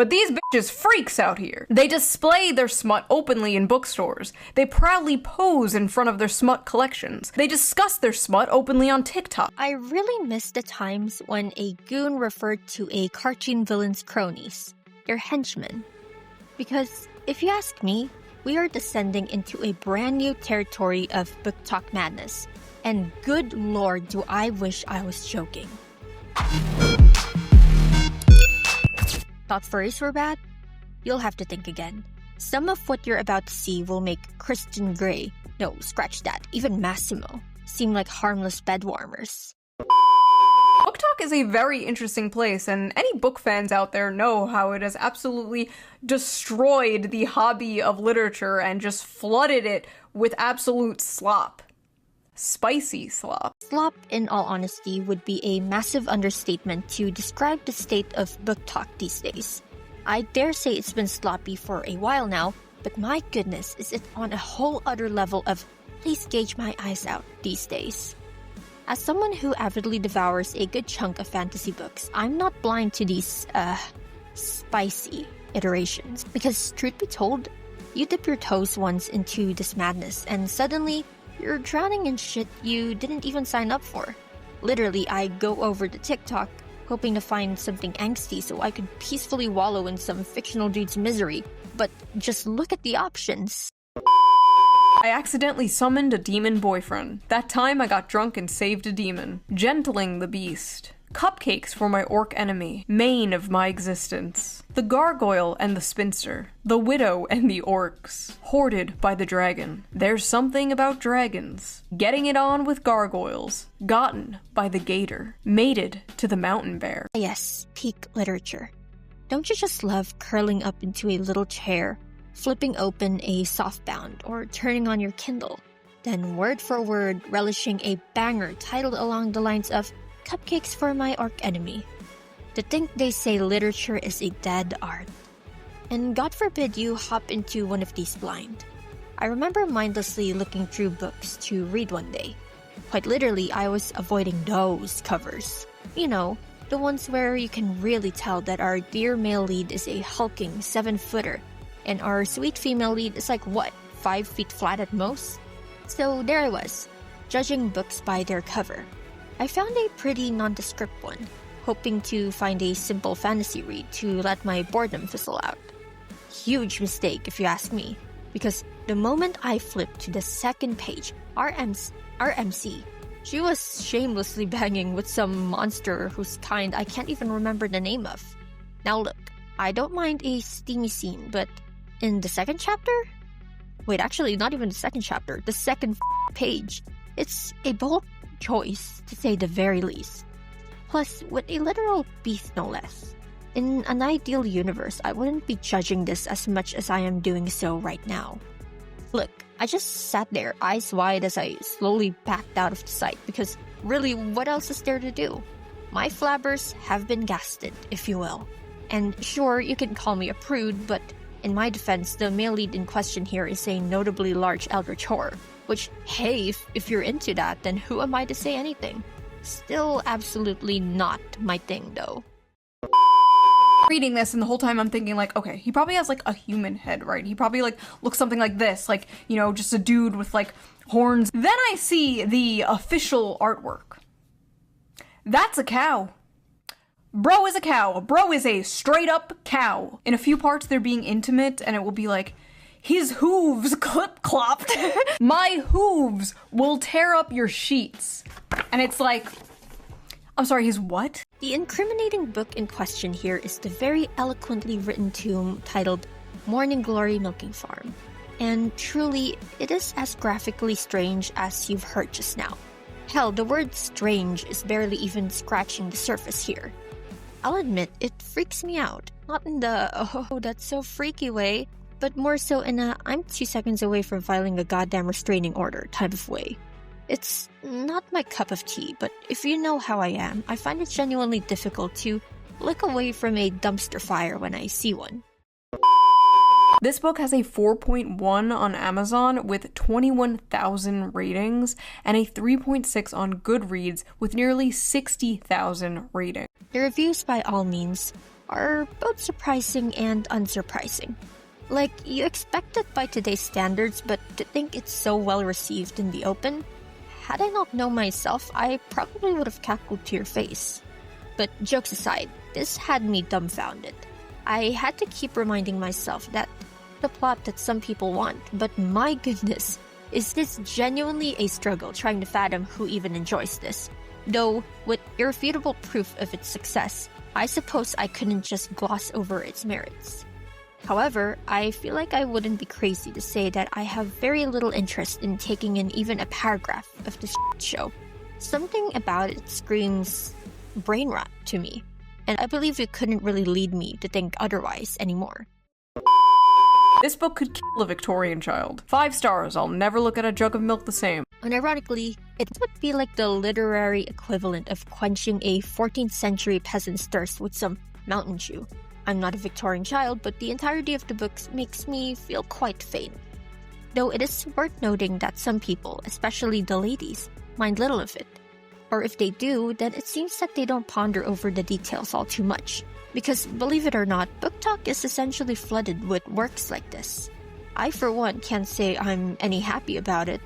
But these bitches freaks out here. They display their smut openly in bookstores. They proudly pose in front of their smut collections. They discuss their smut openly on TikTok. I really miss the times when a goon referred to a cartoon villain's cronies, their henchmen. Because, if you ask me, we are descending into a brand new territory of BookTok Madness. And good lord, do I wish I was joking. Thought furries were bad? You'll have to think again. Some of what you're about to see will make Christian Grey, no, scratch that, even Massimo, seem like harmless bed warmers. BookTok is a very interesting place, and any book fans out there know how it has absolutely destroyed the hobby of literature and just flooded it with absolute slop. Spicy slop. Slop, in all honesty, would be a massive understatement to describe the state of BookTok these days. I dare say it's been sloppy for a while now, but my goodness, is it on a whole other level of please gauge my eyes out these days. As someone who avidly devours a good chunk of fantasy books, I'm not blind to these, spicy iterations. Because, truth be told, you dip your toes once into this madness, and suddenly, you're drowning in shit you didn't even sign up for. Literally, I go over to TikTok, hoping to find something angsty so I could peacefully wallow in some fictional dude's misery, but just look at the options. I accidentally summoned a demon boyfriend. That time I got drunk and saved a demon. Gentling the beast. Cupcakes for my orc enemy. Mane of my existence. The gargoyle and the spinster. The widow and the orcs. Hoarded by the dragon. There's something about dragons. Getting it on with gargoyles. Gotten by the gator. Mated to the mountain bear. Yes, peak literature. Don't you just love curling up into a little chair, flipping open a softbound, or turning on your Kindle, then word for word relishing a banger titled along the lines of Cupcakes for my orc enemy. To think they say literature is a dead art. And God forbid you hop into one of these blind. I remember mindlessly looking through books to read one day. Quite literally, I was avoiding those covers. You know, the ones where you can really tell that our dear male lead is a hulking 7-footer, and our sweet female lead is like, what, 5 feet flat at most? So there I was, judging books by their cover. I found a pretty nondescript one, hoping to find a simple fantasy read to let my boredom fizzle out. Huge mistake if you ask me, because the moment I flipped to the second page, our MC, she was shamelessly banging with some monster whose kind I can't even remember the name of. Now look, I don't mind a steamy scene, but in the second chapter? Wait, actually, not even the second chapter, the second page. It's a bold choice, to say the very least. Plus, with a literal beast no less. In an ideal universe, I wouldn't be judging this as much as I am doing so right now. Look, I just sat there, eyes wide as I slowly backed out of the sight, because really, what else is there to do? My flabbers have been gasted, if you will. And sure, you can call me a prude, but in my defense, the male lead in question here is a notably large eldritch horror. Which, hey, if you're into that, then who am I to say anything? Still absolutely not my thing, though. Reading this, and the whole time I'm thinking like, okay, he probably has like a human head, right? He probably like looks something like this, like, you know, just a dude with like horns. Then I see the official artwork. That's a cow. Bro is a cow. Bro is a straight up cow. In a few parts they're being intimate, and it will be like, his hooves clip-clopped. My hooves will tear up your sheets. And it's like, I'm sorry, his what? The incriminating book in question here is the very eloquently written tome titled Morning Glory Milking Farm. And truly, it is as graphically strange as you've heard just now. Hell, the word strange is barely even scratching the surface here. I'll admit, it freaks me out. Not in the, oh, that's so freaky way, but more so in a I'm 2 seconds away from filing a goddamn restraining order type of way. It's not my cup of tea, but if you know how I am, I find it genuinely difficult to look away from a dumpster fire when I see one. This book has a 4.1 on Amazon with 21,000 ratings and a 3.6 on Goodreads with nearly 60,000 ratings. The reviews, by all means, are both surprising and unsurprising. Like, you expect it by today's standards, but to think it's so well received in the open, had I not known myself, I probably would have cackled to your face. But jokes aside, this had me dumbfounded. I had to keep reminding myself that the plot that some people want, but my goodness, is this genuinely a struggle trying to fathom who even enjoys this? Though, with irrefutable proof of its success, I suppose I couldn't just gloss over its merits. However, I feel like I wouldn't be crazy to say that I have very little interest in taking in even a paragraph of this show. Something about it screams brain rot to me, and I believe it couldn't really lead me to think otherwise anymore. This book could kill a Victorian child. 5 stars, I'll never look at a jug of milk the same. Unironically, it would be like the literary equivalent of quenching a 14th century peasant's thirst with some Mountain Dew. I'm not a Victorian child, but the entirety of the book makes me feel quite faint. Though it is worth noting that some people, especially the ladies, mind little of it. Or if they do, then it seems that they don't ponder over the details all too much. Because, believe it or not, BookTok is essentially flooded with works like this. I, for one, can't say I'm any happy about it.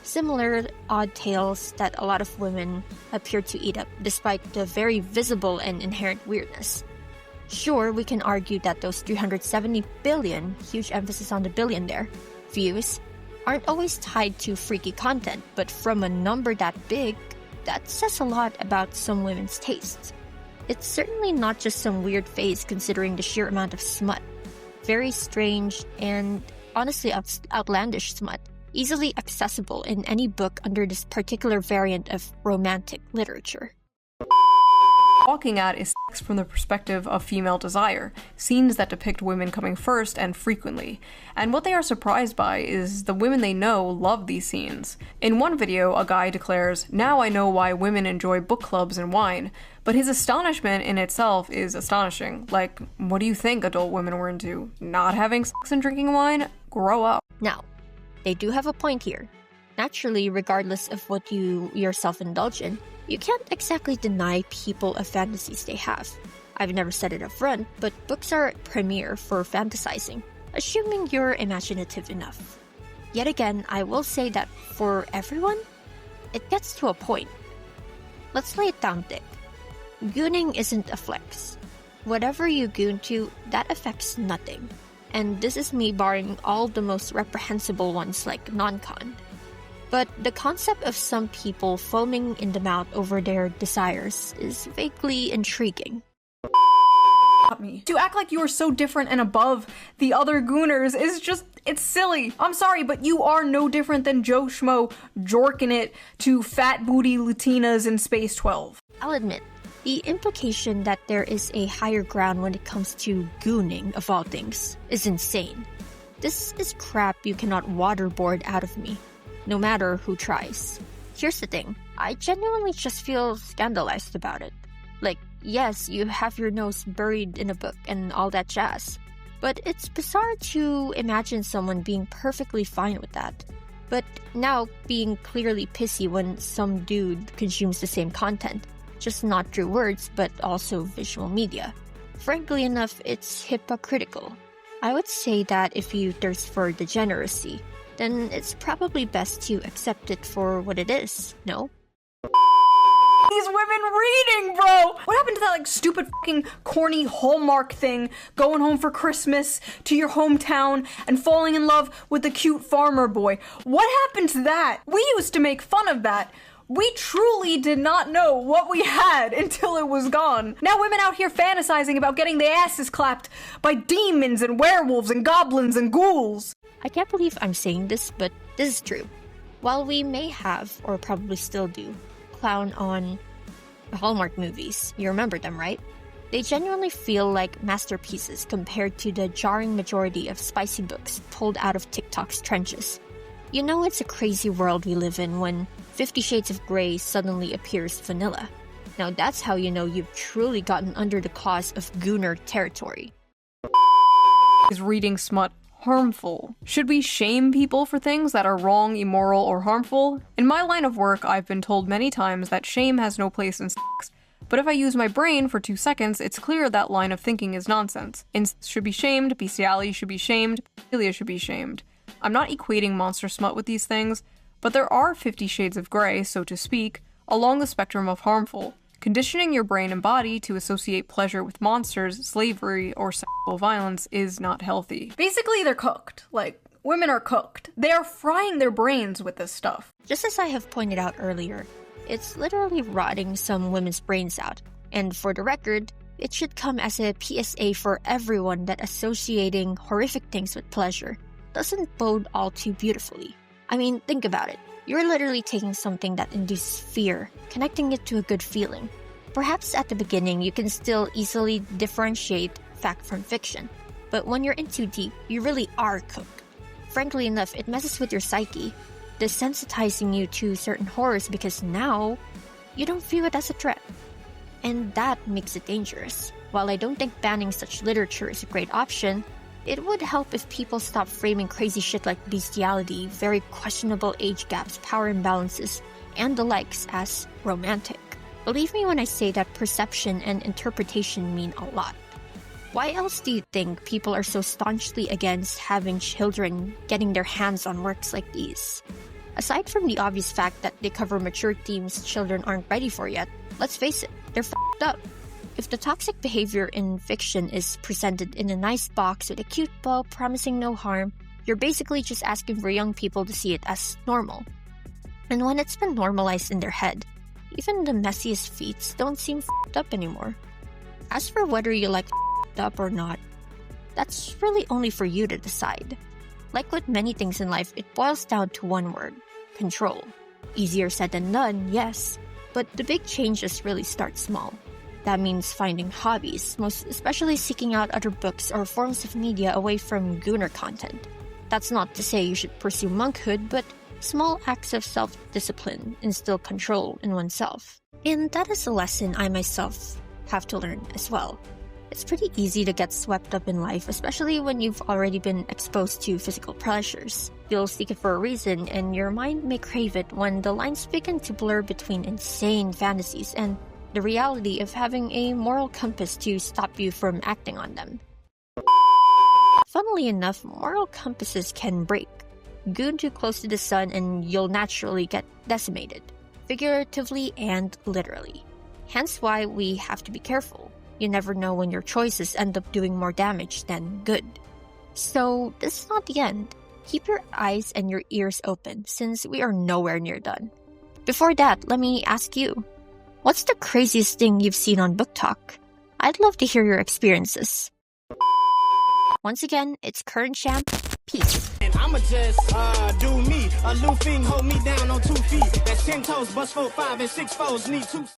Similar odd tales that a lot of women appear to eat up, despite the very visible and inherent weirdness. Sure, we can argue that those 370 billion, huge emphasis on the billion there, views, aren't always tied to freaky content, but from a number that big, that says a lot about some women's tastes. It's certainly not just some weird phase considering the sheer amount of smut. Very strange and honestly outlandish smut, easily accessible in any book under this particular variant of romantic literature. Walking at is sex from the perspective of female desire, scenes that depict women coming first and frequently. And what they are surprised by is the women they know love these scenes. In one video, a guy declares, "Now I know why women enjoy book clubs and wine," but his astonishment in itself is astonishing. Like, what do you think adult women were into? Not having sex and drinking wine? Grow up. Now, they do have a point here. Naturally, regardless of what you yourself indulge in, you can't exactly deny people of fantasies they have. I've never said it up front, but books are premier for fantasizing, assuming you're imaginative enough. Yet again, I will say that for everyone, it gets to a point. Let's lay it down thick. Gooning isn't a flex. Whatever you goon to, that affects nothing. And this is me barring all the most reprehensible ones like non-con. But the concept of some people foaming in the mouth over their desires is vaguely intriguing. To act like you are so different and above the other gooners is just, it's silly. I'm sorry, but you are no different than Joe Schmo jorking it to fat booty Latinas in Space 12. I'll admit, the implication that there is a higher ground when it comes to gooning, of all things, is insane. This is crap you cannot waterboard out of me, no matter who tries. Here's the thing, I genuinely just feel scandalized about it. Like, yes, you have your nose buried in a book and all that jazz, but it's bizarre to imagine someone being perfectly fine with that. But now being clearly pissy when some dude consumes the same content, just not through words, but also visual media. Frankly enough, it's hypocritical. I would say that if you thirst for degeneracy, then it's probably best to accept it for what it is, no? These women reading, bro! What happened to that, like, stupid fucking corny Hallmark thing? Going home for Christmas to your hometown and falling in love with the cute farmer boy. What happened to that? We used to make fun of that. We truly did not know what we had until it was gone. Now women out here fantasizing about getting their asses clapped by demons and werewolves and goblins and ghouls. I can't believe I'm saying this, but this is true. While we may have, or probably still do, clown on Hallmark movies, you remember them, right? They genuinely feel like masterpieces compared to the jarring majority of spicy books pulled out of TikTok's trenches. You know it's a crazy world we live in when 50 Shades of Grey suddenly appears vanilla. Now that's how you know you've truly gotten under the claws of gooner territory. Is reading smut harmful? Should we shame people for things that are wrong, immoral, or harmful? In my line of work, I've been told many times that shame has no place in sex. But if I use my brain for 2 seconds, it's clear that line of thinking is nonsense. Incest should be shamed, bestiality should be shamed, pedophilia should be shamed. I'm not equating monster smut with these things, but there are 50 shades of gray, so to speak, along the spectrum of harmful. Conditioning your brain and body to associate pleasure with monsters, slavery, or sexual violence is not healthy. Basically, they're cooked. Like, women are cooked. They are frying their brains with this stuff. Just as I have pointed out earlier, it's literally rotting some women's brains out. And for the record, it should come as a PSA for everyone that associating horrific things with pleasure doesn't bode all too beautifully. I mean, think about it. You're literally taking something that induces fear, connecting it to a good feeling. Perhaps at the beginning, you can still easily differentiate fact from fiction. But when you're in too deep, you really are cooked. Frankly enough, it messes with your psyche, desensitizing you to certain horrors because now, you don't view it as a threat. And that makes it dangerous. While I don't think banning such literature is a great option, it would help if people stop framing crazy shit like bestiality, very questionable age gaps, power imbalances, and the likes as romantic. Believe me when I say that perception and interpretation mean a lot. Why else do you think people are so staunchly against having children getting their hands on works like these? Aside from the obvious fact that they cover mature themes children aren't ready for yet, let's face it, they're f***ed up. If the toxic behavior in fiction is presented in a nice box with a cute ball promising no harm, you're basically just asking for young people to see it as normal. And when it's been normalized in their head, even the messiest feats don't seem f***ed up anymore. As for whether you like f***ed up or not, that's really only for you to decide. Like with many things in life, it boils down to one word: control. Easier said than done, yes, but the big changes really start small. That means finding hobbies, most especially seeking out other books or forms of media away from gooner content. That's not to say you should pursue monkhood, but small acts of self-discipline instill control in oneself. And that is a lesson I myself have to learn as well. It's pretty easy to get swept up in life, especially when you've already been exposed to physical pleasures. You'll seek it for a reason, and your mind may crave it when the lines begin to blur between insane fantasies and the reality of having a moral compass to stop you from acting on them. Funnily enough, moral compasses can break. Goon too close to the sun and you'll naturally get decimated, figuratively and literally. Hence why we have to be careful. You never know when your choices end up doing more damage than good. So this is not the end. Keep your eyes and your ears open since we are nowhere near done. Before that, let me ask you, what's the craziest thing you've seen on BookTok? I'd love to hear your experiences. Once again, it's Current Champ. Peace. And I'ma just do me. A new thing hold me down on 2 feet. That's 10 toes, bust 4, 5, and 6 foes. Need 2.